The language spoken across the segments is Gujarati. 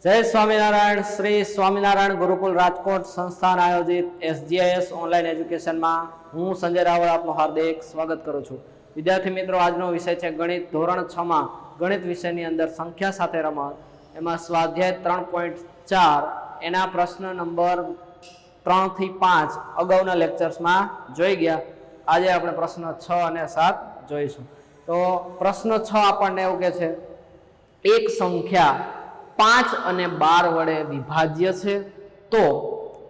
जय स्वामीनारायण। श्री स्वामीनारायण गुरुकुल राजकोट संस्थान आयोजित SGIS ऑनलाइन एज्युकेशन में हूँ संजय रावल आपનું हार्दिक स्वागत करूँ छूँ। विद्यार्थी मित्रों, આજનો વિષય છે ગણિત ધોરણ 6 માં ગણિત વિષયની અંદર સંખ્યા સાથે રમત, એમાં સ્વાધ્યાય 3.4 એના પ્રશ્ન નંબર 3 થી 5 અગાઉના લેક્ચર્સમાં જોઈ ગયા। આજે આપણે પ્રશ્ન 6 અને 7 જોઈશું। તો પ્રશ્ન 6 આપણને એવું કહે છે, એક સંખ્યા 5 અને 12 વડે વિભાજ્ય છે, તો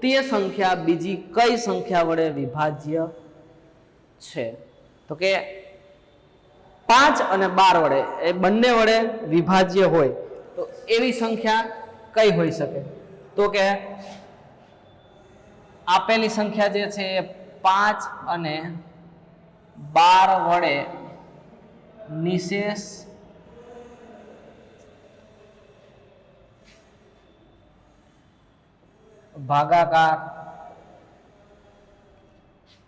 તે સંખ્યા બીજી કઈ સંખ્યા વડે વિભાજ્ય છે? તો કે 5 અને 12 વડે એ બંને વડે વિભાજ્ય હોય તો એવી સંખ્યા કઈ હોઈ શકે? તો કે આપેલી સંખ્યા જે છે એ 5 અને 12 વડે નિશેષ ભાગાકાર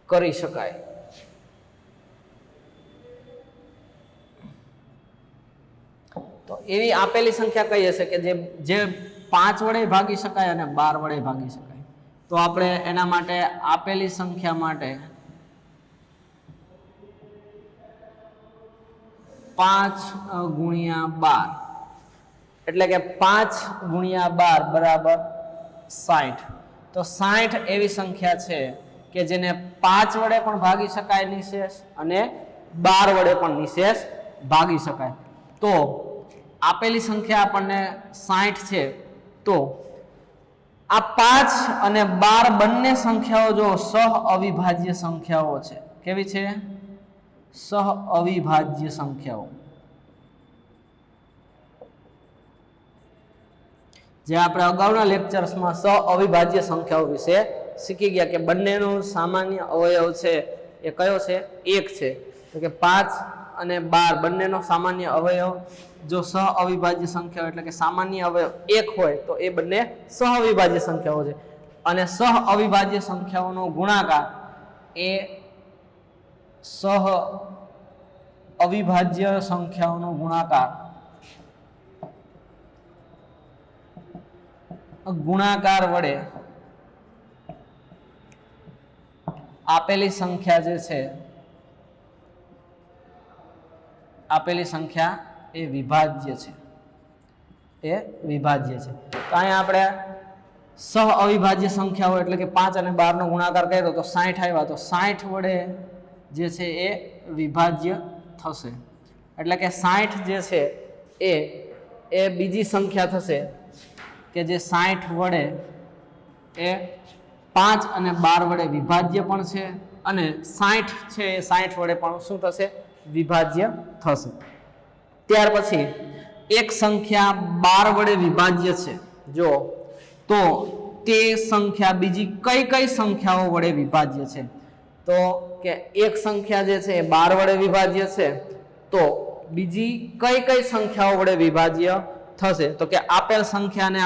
કરી શકાય। તો એવી આપેલી સંખ્યા કઈ હશે કે જે 5 વડે ભાગી શકાય અને 12 વડે ભાગી શકાય? તો આપણે એના માટે આપેલી સંખ્યા માટે 5 ગુણ્યા 12 એટલે કે 5 ગુણ્યા 12 બરાબર 60। તો 60 એવી સંખ્યા છે કે જેને 5 વડે પણ ભાગી શકાય નિશેષ અને 12 વડે પણ નિશેષ ભાગી શકાય। તો આપેલી સંખ્યા આપણને 60 છે, તો આ 5 અને 12 બંને સંખ્યાઓ જો સહ અવિભાજ્ય સંખ્યાઓ છે। કેવી છે? સહ અવિભાજ્ય સંખ્યાઓ। જે આપણે અગાઉના લેક્ચર્સમાં સહ અવિભાજ્ય સંખ્યાઓ વિશે શીખી ગયા કે બંનેનો સામાન્ય અવયવ છે એ કયો છે? 1 છે। તો કે 5 અને 12 બંનેનો સામાન્ય અવયવ જો સહ અવિભાજ્ય સંખ્યાઓ એટલે કે સામાન્ય અવયવ 1 હોય તો એ બંને સહ અવિભાજ્ય સંખ્યાઓ છે। અને સહ અવિભાજ્ય સંખ્યાઓનો ગુણાકાર એ સહ અવિભાજ્ય સંખ્યાઓનો ગુણાકાર વડે આપેલી સંખ્યા જે છે આપેલી સંખ્યા એ વિભાજ્ય છે, એ વિભાજ્ય છે। તો અહીંયા આપણે સહ અવિભાજ્ય સંખ્યાઓ એટલે કે 5 અને 12 નો ગુણાકાર કર્યો તો 60 આવ્યા, તો 60 વડે જે છે એ વિભાજ્ય થશે। એટલે કે 60 જે છે એ બીજી સંખ્યા થશે કે જે 60 વડે એ 5 અને 12 વડે વિભાજ્ય પણ છે અને 60 છે એ 60 વડે પણ શું થશે? વિભાજ્ય થશે। ત્યાર પછી એક સંખ્યા 12 વડે વિભાજ્ય છે જો, તો તે સંખ્યા બીજી કઈ કઈ સંખ્યાઓ વડે વિભાજ્ય છે? તો કે એક સંખ્યા જે છે એ 12 વડે વિભાજ્ય છે, તો બીજી કઈ કઈ સંખ્યાઓ વડે વિભાજ્ય થશે? તો કે આપેલ સંખ્યાને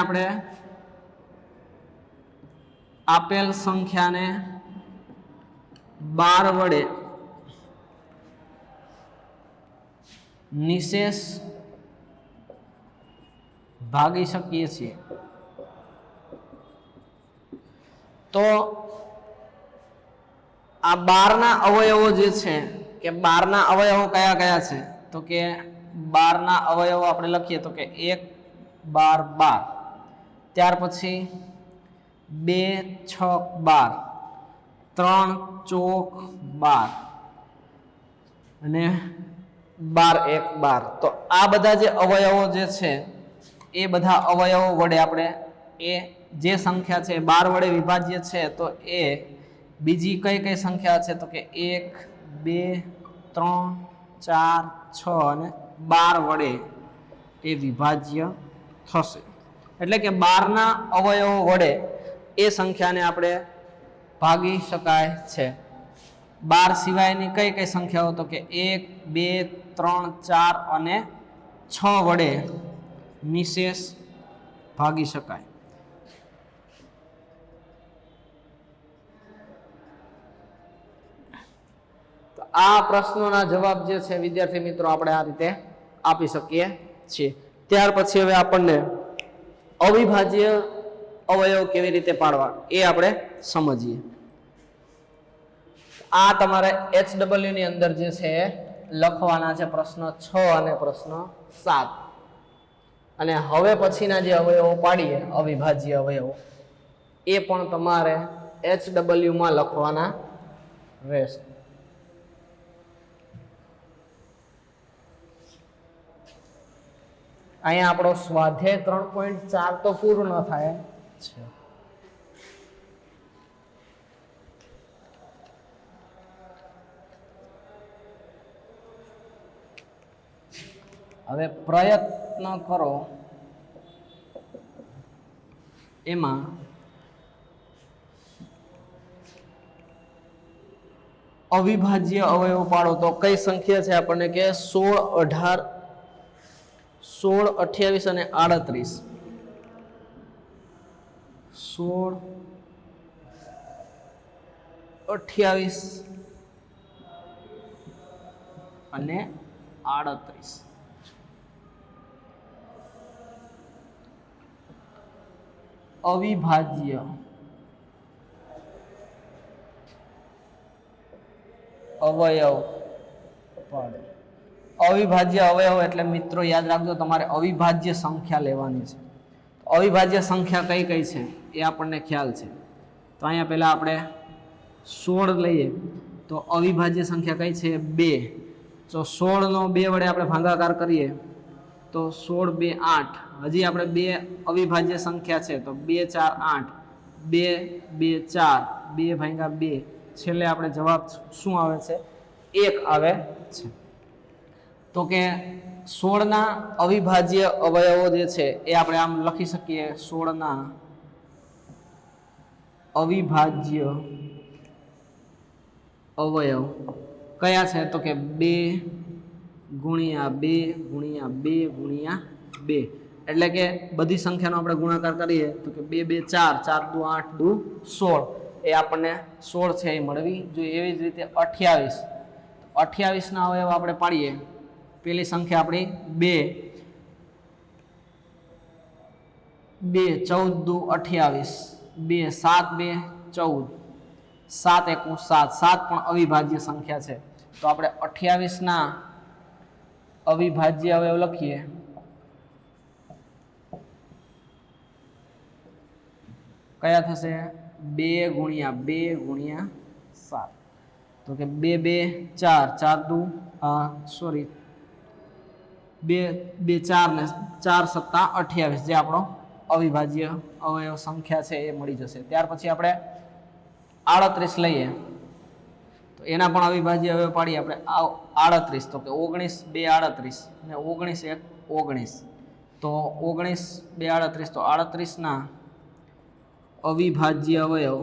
12 વડે નિશેષ ભાગી શકીએ છીએ। તો આ 12 ના અવયવો જે છે કે 12 ના અવયવો કયા કયા છે? તો કે 12 ના અવયવો આપણે લખીએ તો કે 1 12 12, ત્યાર પછી 2 6 12, 3 ચોક 12 અને 12 1 12। તો આ બધા જે અવયવો જે છે એ બધા અવયવો વડે આપણે એ જે સંખ્યા છે 12 વડે વિભાજ્ય છે, તો એ બીજી કઈ કઈ સંખ્યા છે? તો કે 1 2 3 4 6 અને 12 વડે એ વિભાજ્ય થશે। એટલે કે 12 ના અવયવો વડે એ સંખ્યાને આપણે ભાગી શકાય છે। 12 સિવાયની કઈ કઈ સંખ્યાઓ? તો કે 1 2 3 4 અને 6 વડે નિશેષ ભાગી શકાય। તો આ પ્રશ્નોના જવાબ જે છે વિદ્યાર્થી મિત્રો આપણે આ રીતે આપી શકીએ છીએ। ત્યાર પછી હવે આપણને અવિભાજ્ય અવયવ કેવી રીતે પાડવા એ આપણે સમજીએ. આ તમારે HW ની અંદર જે છે લખવાના છે પ્રશ્ન 6 અને પ્રશ્ન 7. અને હવે પછીના જે અવયવો પાડીએ અવિભાજ્ય અવયવો એ પણ તમારે HW માં લખવાના રહેશે. અહીંયા આપણો સ્વાધ્યાય 3.4 તો પૂર્ણ થાય છે. હવે પ્રયત્ન કરો એમાં અવિભાજ્ય અવયવ પાડો તો કઈ સંખ્યા છે આપણને કે 16, 28 અને 38. 16, 28 અને 38. અવિભાજ્ય અવયવ પાડો. અવિભાજ્ય અવયવ એટલે મિત્રો યાદ રાખજો તમારે અવિભાજ્ય સંખ્યા લેવાની છે. અવિભાજ્ય સંખ્યા કઈ કઈ છે એ આપણને ખ્યાલ છે. તો અહીંયા પહેલા આપણે 16 લઈએ તો અવિભાજ્ય સંખ્યા કઈ છે 2. તો 16 નો 2 વડે આપણે ભાગાકાર કરીએ તો 16 2 8. હજી આપણે 2 અવિભાજ્ય સંખ્યા છે તો 2 4 8, 2 2 4, 2 ભાગ્યા 2. છેલ્લે આપણે જવાબ શું આવે છે 1 આવે છે. તો કે 16 ના અવિભાજ્ય અવયવો જે છે એ આપણે આમ લખી શકીએ. 16 ના અવિભાજ્ય અવયવ કયા છે તો કે 2 ગુણ્યા 2 ગુણ્યા 2 ગુણ્યા 2. એટલે કે બધી સંખ્યાનો આપણે ગુણાકાર કરીએ તો કે 2 2 4, 4 દુ 8 દુ 16. એ આપણને 16 છે એ મળવી જોઈએ. એવી જ રીતે 28. 28 ના અવયવ આપણે પાડીએ. પેલી સંખ્યા આપણી 2, 2 14 દુ 28, 2 7 2 14, 7 1 7. 7 પણ અવિભાજ્ય સંખ્યા છે. તો આપણે 28 ના અવિભાજ્ય અવયવ લખીએ. કયા થશે 2 ગુણ્યા 2 ગુણ્યા 7. તો કે 2 2 4, 4 દુ 2 2 4 ને 4 સત્તા 28 જે આપણો અવિભાજ્ય અવયવ સંખ્યા છે એ મળી જશે. ત્યાર પછી આપણે 38 લઈએ તો એના પણ અવિભાજ્ય અવયવ પાડીએ આપણે 38. તો કે 19 2 38 અને 19 1 19. તો 19 2 38. તો 38 ના અવિભાજ્ય અવયવ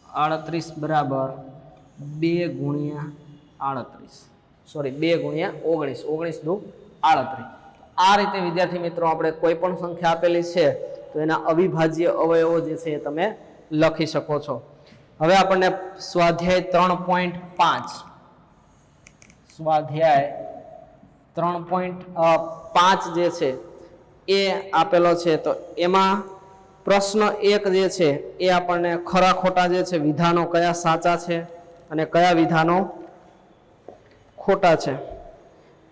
38 બરાબર 2 ગુણ્યા 38. સોરી 2 ગુણ્યા 19. 19 દુ 38. આ રીતે વિદ્યાર્થી મિત્રો આપણે કોઈ પણ સંખ્યા આપેલી છે તો એના અવિભાજ્ય અવયવો જે છે એ તમે લખી શકો છો. હવે આપણને સ્વાધ્યાય 3.5 સ્વાધ્યાય 3.5 જે છે એ આપેલો છે. તો એમાં પ્રશ્ન 1 જે છે એ આપણને ખરા ખોટા જે છે વિધાનો કયા સાચા છે અને કયા વિધાનો ખોટા છે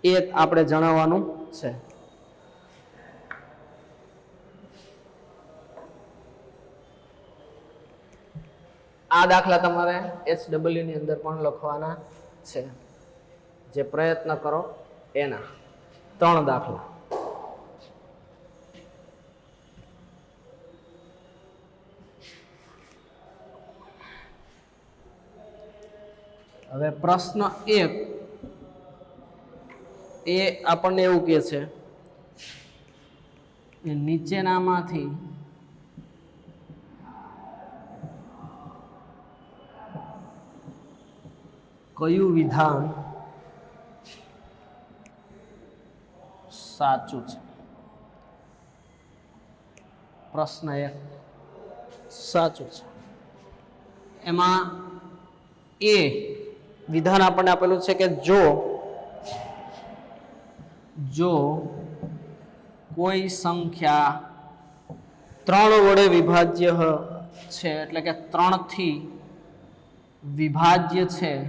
એ આપણે જણાવવાનું છે. આ દાખલા તમારે HW ની અંદર પણ લખવાના છે. જે પ્રયત્ન કરો એના 3 દાખલા. હવે પ્રશ્ન 1 એ આપણને એવું કહે છે કે નીચેનામાંથી કયું વિધાન સાચું છે. પ્રશ્ન 1 સાચું છે. એમાં એ વિધાન આપણને આપેલું છે કે જો જો કોઈ સંખ્યા 3 વડે વિભાજ્ય છે, એટલે કે 3 થી વિભાજ્ય છે,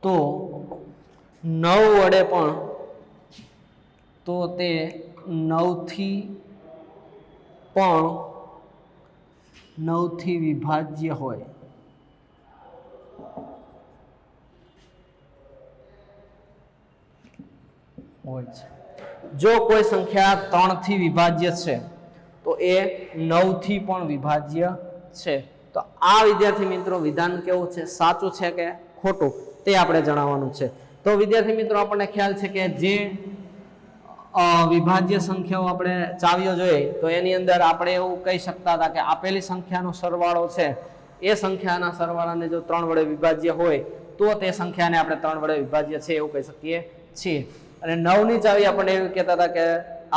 તો 9 વડે પણ તો તે 9 થી વિભાજ્ય હોય. જો કોઈ સંખ્યા 3 થી વિભાજ્ય છે તો એ 9 થી પણ વિભાજ્ય છે. તો આ વિદ્યાર્થી મિત્રો વિધાન કેવું છે, સાચું છે કે ખોટું, તે આપણે જણાવવાનું છે. તો વિદ્યાર્થી મિત્રો આપણને ખ્યાલ છે કે જે વિભાજ્ય સંખ્યાઓ આપણે ચાવીઓ જોઈએ તો એની અંદર આપણે એવું કહી શકતા હતા કે આપેલી સંખ્યાનો સરવાળો છે એ સંખ્યાના સરવાળાને જો 3 વડે વિભાજ્ય હોય તો તે સંખ્યાને આપણે 3 વડે વિભાજ્ય છે એવું કહી શકીએ છીએ. અને 9 ની ચાવી આપણને એવું કહેતા હતા કે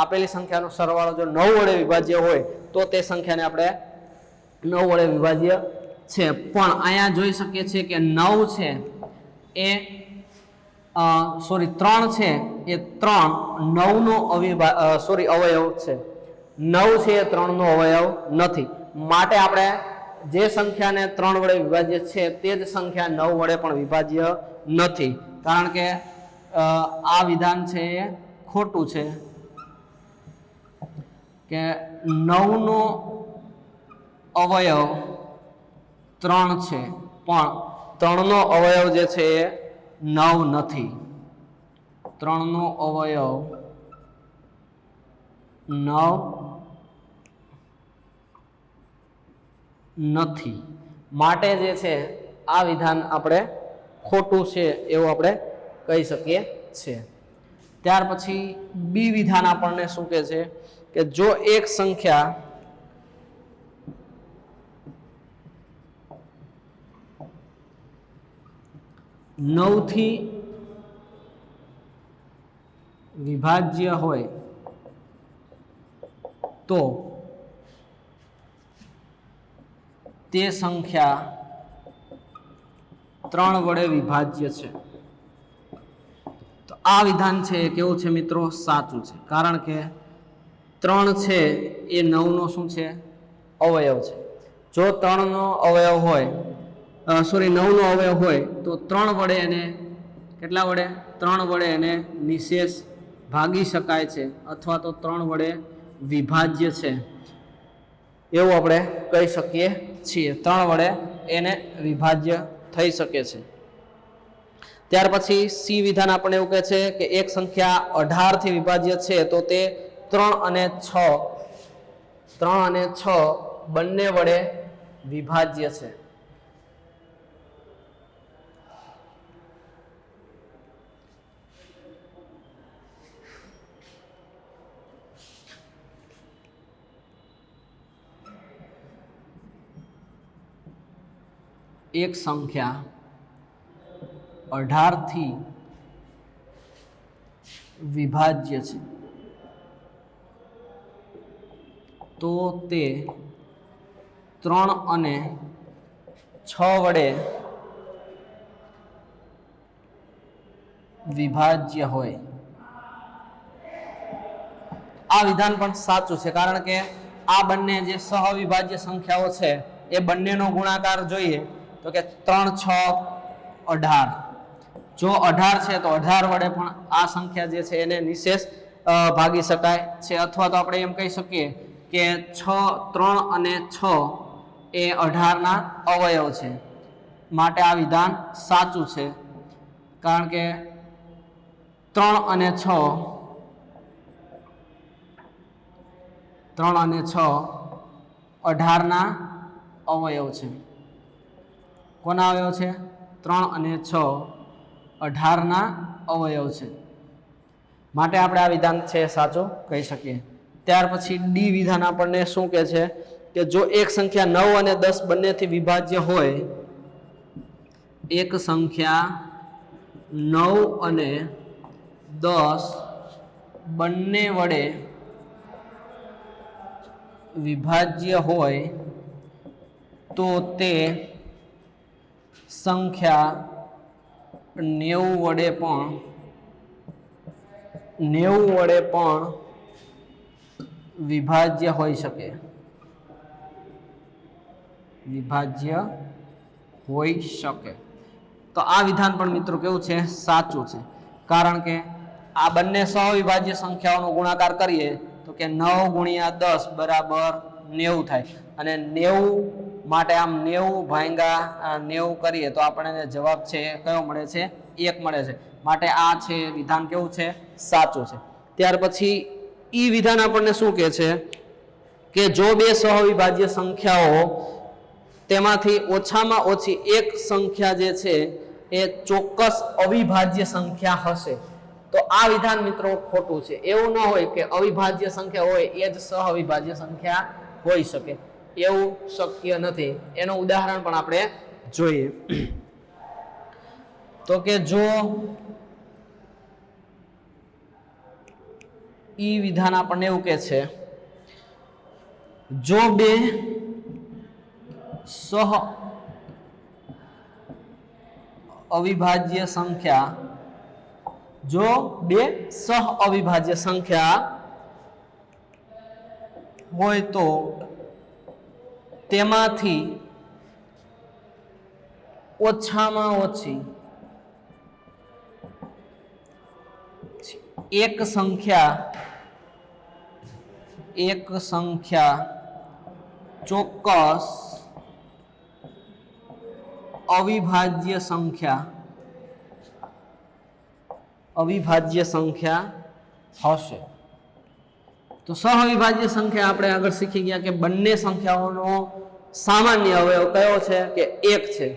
આપેલી સંખ્યાનો સરવાળો જો 9 વડે વિભાજ્ય હોય તો તે સંખ્યાને આપણે 9 વડે વિભાજ્ય છે. પણ અહીંયા જોઈ શકીએ છીએ કે 9 છે એ 3 છે એ 3 9 નો અવયવ છે. 9 છે એ 3 નો અવયવ નથી. માટે આપણે જે સંખ્યાને 3 વડે વિભાજ્ય છે તે જ સંખ્યા 9 વડે પણ વિભાજ્ય નથી. કારણ કે આ વિધાન છે એ ખોટું છે કે 9 નો અવયવ 3 છે પણ 3 નો અવયવ જે છે એ 9 નથી. 3 નો અવયવ 9 નથી. માટે જે છે આ વિધાન આપણે ખોટું છે એવું આપણે કહી શકીએ છીએ. ત્યાર પછી બી વિધાન આપણને શું કહે છે કે જો એક સંખ્યા 9 થી વિભાજ્ય હોય તો તે સંખ્યા 3 વડે વિભાજ્ય છે. તો આ વિધાન છે કેવું છે મિત્રો, સાચું છે. કારણ કે 3 છે એ 9 નો શું છે, અવયવ છે. જો 3 નો અવયવ હોય 9 નો અવયવ હોય તો 3 વડે એને કેટલા વડે 3 વડે એને નિશેષ ભાગી શકાય છે અથવા તો 3 વડે વિભાજ્ય છે એવું આપણે કહી શકીએ છીએ. 3 વડે એને વિભાજ્ય થઈ શકે છે. ત્યાર પછી સી વિધાન આપણને એવું કહે છે કે એક સંખ્યા 18 થી વિભાજ્ય છે તો તે 3 અને 6 બંને વડે વિભાજ્ય છે. એક સંખ્યા 18 થી વિભાજ્ય છે તો તે 3 અને 6 વડે વિભાજ્ય હોય. આ વિધાન પણ સાચું છે કારણ કે આ બંને જે સહવિભાજ્ય સંખ્યાઓ છે એ બંનેનો ગુણાકાર જોઈએ તો કે 3, 6, 18. જો 18 છે તો 18 વડે પણ આ સંખ્યા જે છે એને નિશેષ ભાગી શકાય છે. અથવા તો આપણે એમ કહી શકીએ કે 3 અને 6 એ 18 ના અવયવ છે. માટે આ વિધાન સાચું છે કારણ કે 3 અને 6 18 ના અવયવ છે. કોના અવયવ છે? 3 અને 6 18 ના અવયવ છે. માટે આપણે આ વિધાન છે સાચું કહી શકીએ. ત્યાર પછી ડી વિધાન આપણને શું કહે છે કે જો એક સંખ્યા 9 અને 10 બંનેથી વિભાજ્ય હોય, એક સંખ્યા 9 અને 10 બંને વડે વિભાજ્ય હોય તો તે સંખ્યા 90 વડે પણ 90 વડે પણ વિભાજ્ય હોઈ શકે, વિભાજ્ય હોઈ શકે. તો આ વિધાન પણ મિત્રો કેવું છે? સાચું છે. કારણ કે આ બંને સહવિભાજ્ય સંખ્યાઓનો ગુણાકાર કરીએ તો કે 9 ગુણ્યા 10 બરાબર 90 થાય અને 90 માટે આમ 90 ભાગ્યા 90 કરીએ તો આપણને જવાબ છે કયો મળે છે? 1 મળે છે. માટે આ છે વિધાન કેવું છે? સાચું છે. ત્યાર પછી ઈ વિધાન આપણને શું કહે છે કે જો બે સહવિભાજ્ય સંખ્યાઓ તેમાંથી ઓછામાં ઓછી એક સંખ્યા જે છે એ ચોક્કસ અવિભાજ્ય સંખ્યા હશે તો આ વિધાન મિત્રો ખોટું છે. એવું ન હોય કે અવિભાજ્ય સંખ્યા હોય એ જ સહવિભાજ્ય સંખ્યા હોઈ શકે, એવું શક્ય નથી. એનું ઉદાહરણ પણ આપણે જોઈએ તો કે જો ઈ વિધાન આપણને એવું કહે છે જો બે સહ અવિભાજ્ય સંખ્યા જો બે સહ અવિભાજ્ય સંખ્યા હોય તો તેમાંથી ઓછામાં ઓછી એક સંખ્યા ચોક્કસ અવિભાજ્ય સંખ્યા હશે. તો સહવિભાજ્ય સંખ્યા આપણે આગળ શીખી ગયા કે બંને સંખ્યાઓનો સામાન્ય અવયવ કયો છે કે 1 છે.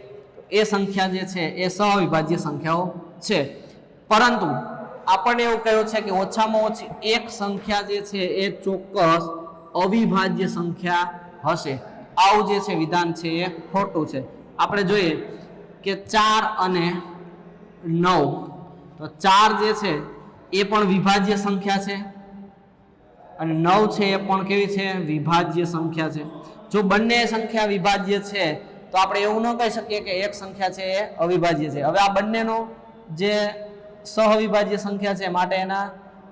એ સંખ્યા જે છે એ સહવિભાજ્ય સંખ્યાઓ છે. પરંતુ આપણને એવું કહ્યું છે કે ઓછામાં ઓછી એક સંખ્યા જે છે એ ચોક્કસ અવિભાજ્ય સંખ્યા હશે. આવું જે છે વિધાન છે એ ખોટું છે. આપણે જોઈએ કે 4 અને 9 તો 4 જે છે એ પણ વિભાજ્ય સંખ્યા છે અને 9 છે એ પણ કેવી છે? વિભાજ્ય સંખ્યા છે. જો બંને સંખ્યા વિભાજ્ય છે તો આપણે એવું ન કહી શકીએ કે એક સંખ્યા છે એ અવિભાજ્ય છે. હવે આ બંનેનો જે સહવિભાજ્ય સંખ્યા છે માટે એના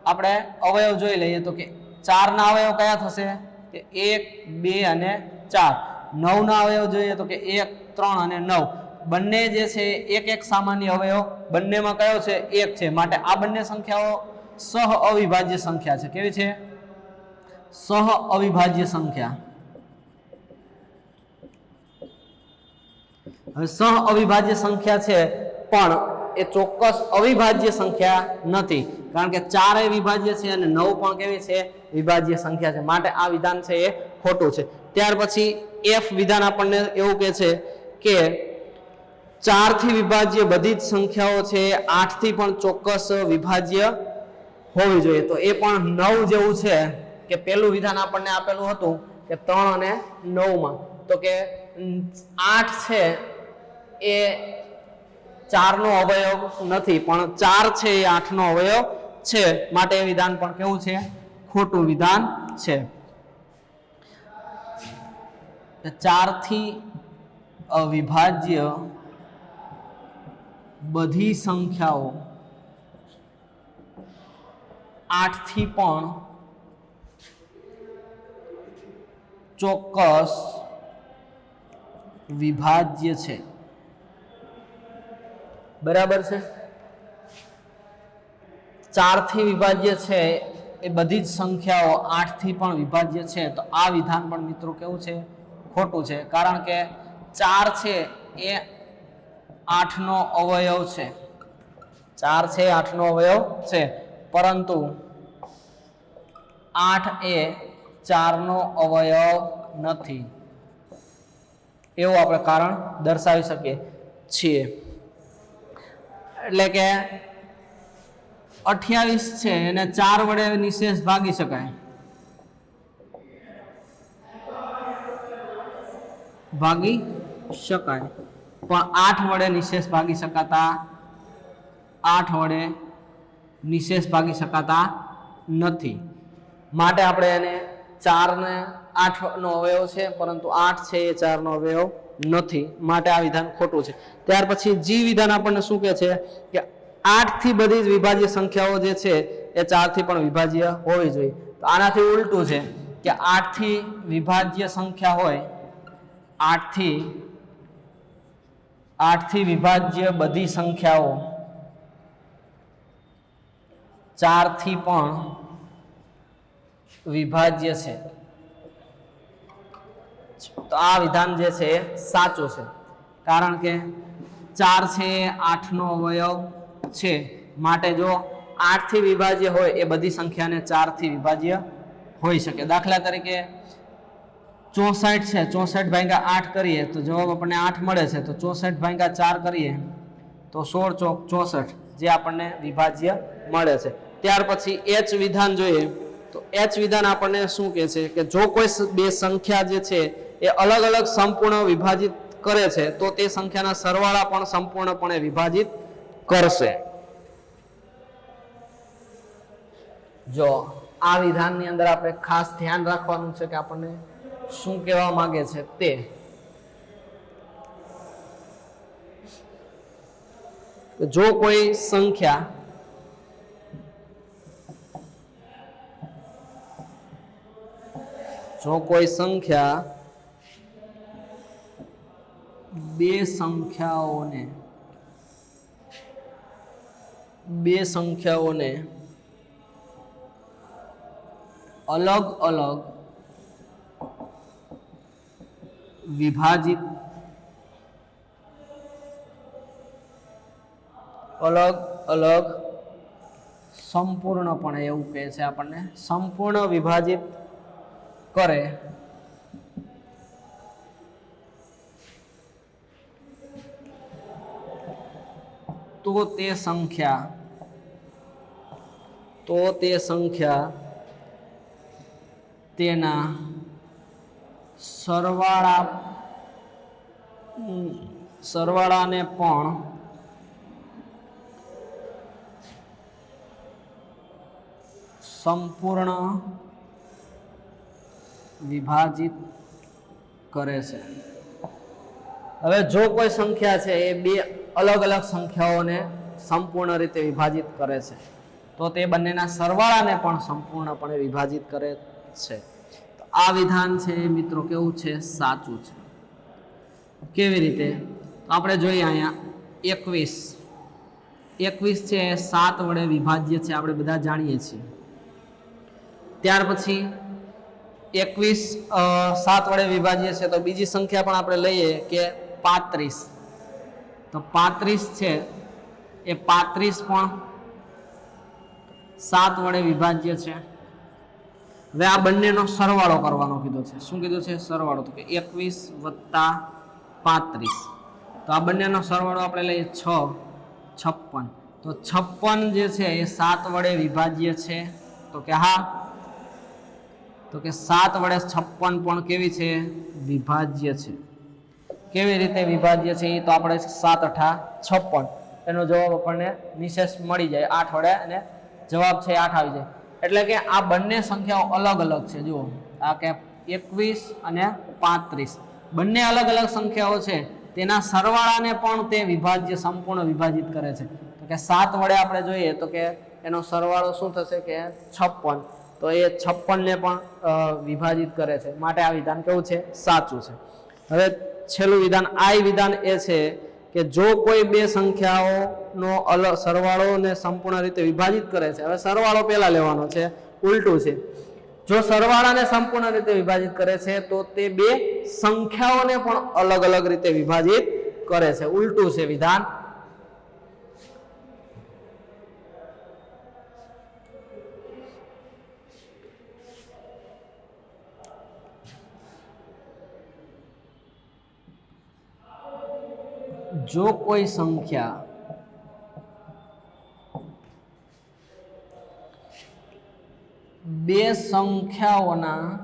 આપણે અવયવ જોઈ લઈએ તો કે 4 ના અવયવ કયા થશે કે 1 2 અને 4. 9 ના અવયવ જોઈએ તો કે 1 3 અને 9. બંને જે છે એક એક સામાન્ય અવયવ બંનેમાં કયો છે? 1 છે. માટે આ બંને સંખ્યાઓ સહ અવિભાજ્ય સંખ્યા છે. કેવી છે? સહ અવિભાજ્ય સંખ્યા. હવે સહ અવિભાજ્ય સંખ્યા છે પણ એ ચોક્કસ અવિભાજ્ય સંખ્યા નથી કારણ કે 4 એ વિભાજ્ય છે અને 9 પણ કેવી છે? વિભાજ્ય સંખ્યા છે. માટે આ વિધાન છે એ ખોટું છે. ત્યાર પછી એફ વિધાન આપણને એવું કહે છે કે 4 થી વિભાજ્ય બધી જ સંખ્યાઓ છે 8 થી પણ ચોક્કસ વિભાજ્ય હોવી જોઈએ. તો એ પણ 9 જેવું છે કે પેલું વિધાન આપણને આપેલું હતું કે 3 અને 9 માં તો કે 8 છે એ 4 નો અવયવ નથી પણ 4 છે એ 8 નો અવયવ છે. માટે એ વિધાન પણ કેવું છે? ખોટું વિધાન છે. 4 થી અવિભાજ્ય બધી સંખ્યાઓ 8 થી પણ ચોક્કસ વિભાજ્ય છે. બરાબર છે? 4 થી વિભાજ્ય છે એ બધી જ સંખ્યાઓ 8 થી પણ વિભાજ્ય છે. તો આ વિધાન પણ મિત્રો કેવું છે? ખોટું છે. કારણ કે 4 છે એ 8 નો અવયવ છે. 4 છે 8 નો અવયવ છે પરંતુ 8 એ 4 નો અવયવ નથી એવું આપણે કારણ દર્શાવી શકીએ છીએ. એટલે કે 28 છે એને 4 વડે નિશેષ ભાગી શકાય. પણ 8 વડે નિશેષ ભાગી શકાતા નથી. માટે આપણે એને 4 ને 8 નો અવયવ છે પરંતુ 8 છે એ 4 નો અવયવ નથી. માટે આ વિધાન ખોટું છે. ત્યાર પછી જી વિધાન આપણને શું કહે છે કે 8 થી બધી જ વિભાજ્ય સંખ્યાઓ જે છે એ 4 થી પણ વિભાજ્ય હોવી જોઈએ। તો આનાથી ઉલટું છે કે 8 થી વિભાજ્ય સંખ્યા હોય, 8 થી વિભાજ્ય બધી સંખ્યાઓ 4 થી પણ વિભાજ્ય છે, તો આ વિધાન જે છે એ સાચું છે, કારણ કે 4 છે 8 નો અવયવ છે, માટે જો 8 થી વિભાજ્ય હોય એ બધી સંખ્યાને 4 થી વિભાજ્ય હોઈ શકે। દાખલા તરીકે 64 છે, 64 ભાગ્યા 8 કરીએ તો જવાબ આપણને 8 મળે છે, તો 64 ભાગ્યા 4 કરીએ તો 16 ચોક 64 જે આપણને વિભાજ્ય મળે છે। ત્યાર પછી એચ વિધાન જોઈએ તો એચ વિધાન આપણને શું કહે છે કે જો કોઈ બે સંખ્યા જે છે એ અલગ અલગ સંપૂર્ણ વિભાજિત કરે છે તો તે સંખ્યાના સરવાળા પણ સંપૂર્ણપણે વિભાજિત કરશે। જો આ વિધાનની અંદર આપણે ખાસ ધ્યાન રાખવાનું છે કે આપણને શું કહેવા માંગે છે તે જો કોઈ સંખ્યા બે સંખ્યાઓને અલગ અલગ વિભાજિત સંપૂર્ણપણે એવું કહે છે આપણને સંપૂર્ણ વિભાજિત કરે તો તે સંખ્યા તેના સરવાળાને પણ સંપૂર્ણ વિભાજિત કરે છે। હવે જો કોઈ સંખ્યા છે એ બે અલગ અલગ સંખ્યાઓને સંપૂર્ણ રીતે વિભાજિત કરે છે તો તે બંનેના સરવાળાને પણ સંપૂર્ણપણે વિભાજિત કરે છે। તો આ વિધાન છે મિત્રો કેવું છે સાચું છે। કેવી રીતે તો આપણે જોઈએ અહીંયા 21 છે 7 વડે વિભાજ્ય છે, આપણે બધા જાણીએ છીએ। ત્યાર પછી 21 7 વડે વિભાજ્ય છે તો બીજી સંખ્યા પણ આપણે લઈએ કે 35, તો 35 છે એ 35 પણ 7 વડે વિભાજ્ય છે। હવે આ બંનેનો સરવાળો કરવાનો કીધો છે। શું કીધું છે? સરવાળો, તો કે 21 વત્તા 35, તો આ બંનેનો સરવાળો આપણે લઈએ 6, 56, તો 56 જે છે એ 7 વડે વિભાજ્ય છે, તો કે હા, તો કે 7 વડે 56 પણ કેવી છે? વિભાજ્ય છે। કેવી રીતે વિભાજ્ય છે એ તો આપણે 7 × 56 એનો જવાબ આપણને નિશેષ મળી જાય 8 વડે, અને જવાબ છે 8 આવી જાય। એટલે કે આ બંને સંખ્યાઓ અલગ અલગ છે। જુઓ આ કે 21 અને 35 બંને અલગ અલગ સંખ્યાઓ છે, તેના સરવાળાને પણ તે વિભાજ્ય સંપૂર્ણ વિભાજિત કરે છે। તો કે 7 વડે આપણે જોઈએ તો કે એનો સરવાળો શું થશે કે 56, તો એ 56 ને પણ વિભાજિત કરે છે, માટે આ વિધાન કેવું છે? સાચું છે। હવે છેલ્લું વિધાન આઈ વિધાન એ છે કે જો કોઈ બે સંખ્યાઓનો સરવાળોને સંપૂર્ણ રીતે વિભાજિત કરે છે। હવે સરવાળો પહેલા લેવાનો છે, ઉલટું છે। જો સરવાળાને સંપૂર્ણ રીતે વિભાજિત કરે છે તો તે બે સંખ્યાઓને પણ અલગ અલગ રીતે વિભાજિત કરે છે, ઉલટું છે વિધાન। જો કોઈ સંખ્યા બે સંખ્યાઓના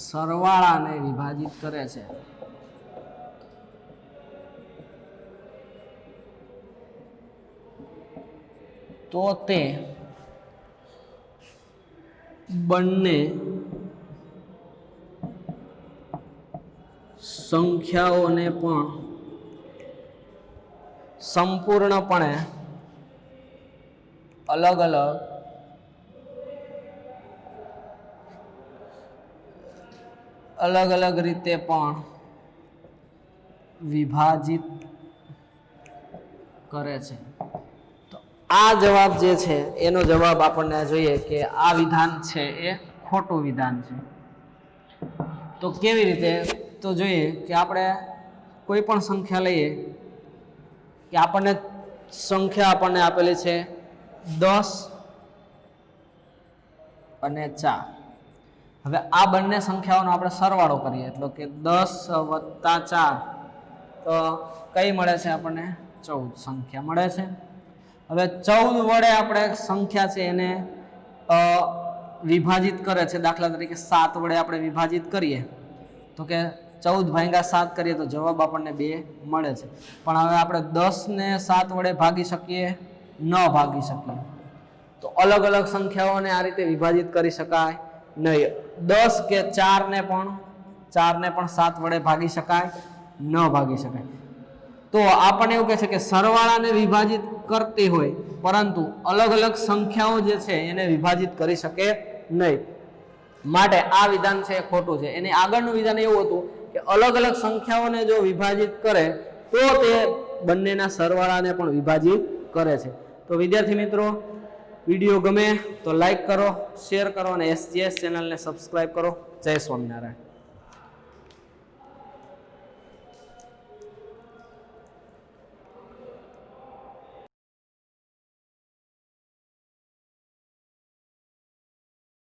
સરવાળાને વિભાજિત કરે છે તો તે બંને સંખ્યાઓને પણ સંપૂર્ણપણે અલગ અલગ રીતે પણ વિભાજિત કરે છે. તો આ જવાબ જે છે એનો જવાબ આપણને જોઈએ કે આ વિધાન છે એ ખોટું વિધાન છે. તો કેવી રીતે? તો જોઈએ કે આપણે કોઈ પણ સંખ્યા લઈએ કે આપણને સંખ્યા આપેલી છે 10 અને 4. હવે આ બંને સંખ્યાઓનો આપણે સરવાળો કરીએ એટલે કે 10 વત્તા 4 તો કઈ મળે છે આપણને? 14 સંખ્યા મળે છે. હવે 14 વડે આપણે સંખ્યા છે એને વિભાજિત કરે છે. દાખલા તરીકે 7 વડે આપણે વિભાજિત કરીએ તો કે 14 ભાગ્યા 7 કરીએ તો જવાબ આપણને 2 મળે છે. પણ હવે આપણે 10 ને 7 વડે ભાગી શકીએ? ન ભાગી શકીએ. તો અલગ સંખ્યાઓને આ રીતે વિભાજિત કરી શકાય નહીં. 10 કે 4 ને પણ 7 વડે ભાગી શકાય? ન ભાગી શકાય. તો આપણને એવું કહે છે કે સરવાળાને વિભાજિત કરતી હોય પરંતુ અલગ સંખ્યાઓ જે છે એને વિભાજિત કરી શકે નહીં. માટે આ વિધાન છે એ ખોટું છે. એની આગળનું વિધાન એવું હતું કે અલગ સંખ્યાઓને જો વિભાજિત કરે તો તે બંનેના સરવાળાને પણ વિભાજિત કરે છે. તો વિદ્યાર્થી મિત્રો, વિડીયો ગમે તો લાઈક કરો, શેર કરો અને SGS ચેનલને સબસ્ક્રાઈબ કરો. જય સ્વામિનારાયણ.